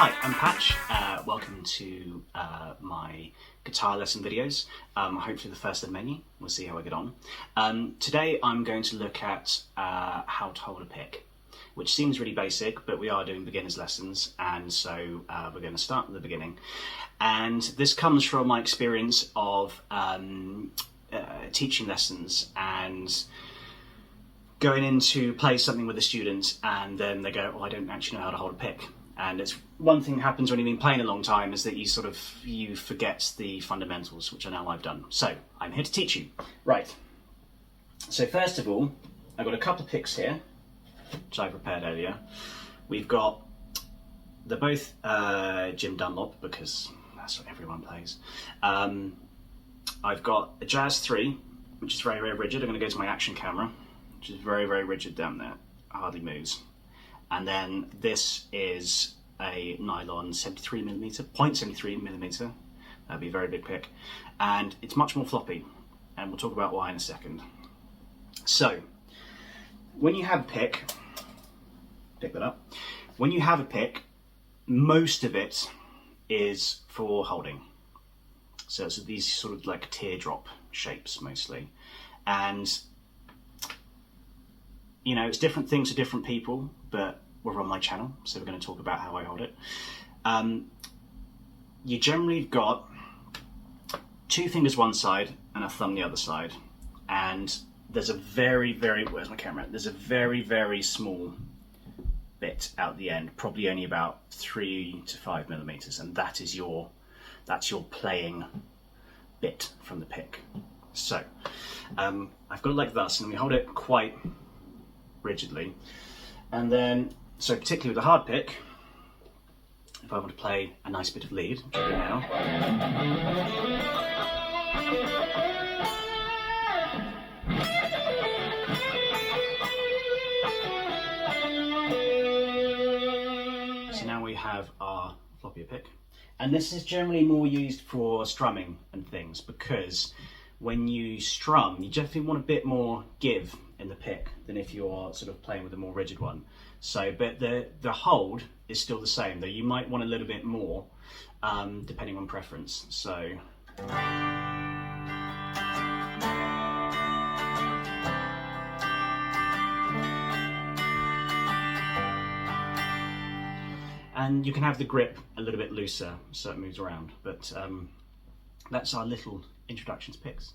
Hi, I'm Patch. Welcome to my guitar lesson videos. Hopefully the first of many. We'll see how I get on. Today I'm going to look at how to hold a pick, which seems really basic, but we are doing beginners lessons, and so we're going to start at the beginning. And this comes from my experience of teaching lessons and going in to play something with a student, and then they go, "Oh, I don't actually know how to hold a pick." And it's one thing that happens when you've been playing a long time is that you forget the fundamentals, which I know I've done. So I'm here to teach you. Right. So first of all, I've got a couple of picks here, which I prepared earlier. They're both Jim Dunlop, because that's what everyone plays. I've got a Jazz 3, which is very, very rigid. I'm going to go to my action camera, which is very, very rigid down there. Hardly moves. And then this is a nylon 73mm, 0.73mm. That'd be a very big pick. And it's much more floppy, and we'll talk about why in a second. So, when you have a pick that up. When you have a pick, most of it is for holding. So it's these sort of like teardrop shapes mostly. And you know, it's different things for different people, but we're on my channel, so we're going to talk about how I hold it. You generally got two fingers one side and a thumb the other side, and there's a very, where's my camera? There's a very, very small bit out the end, probably only about 3 to 5 millimeters, and that's your playing bit from the pick. So I've got it like this, and we hold it quite rigidly, and then so particularly with a hard pick, if I want to play a nice bit of lead, which I do now, so now we have our floppier pick, and this is generally more used for strumming and things, because when you strum, you definitely want a bit more give in the pick than if you're sort of playing with a more rigid one. So, but the hold is still the same, though you might want a little bit more, depending on preference. So. And you can have the grip a little bit looser so it moves around, but that's our little introduction to picks.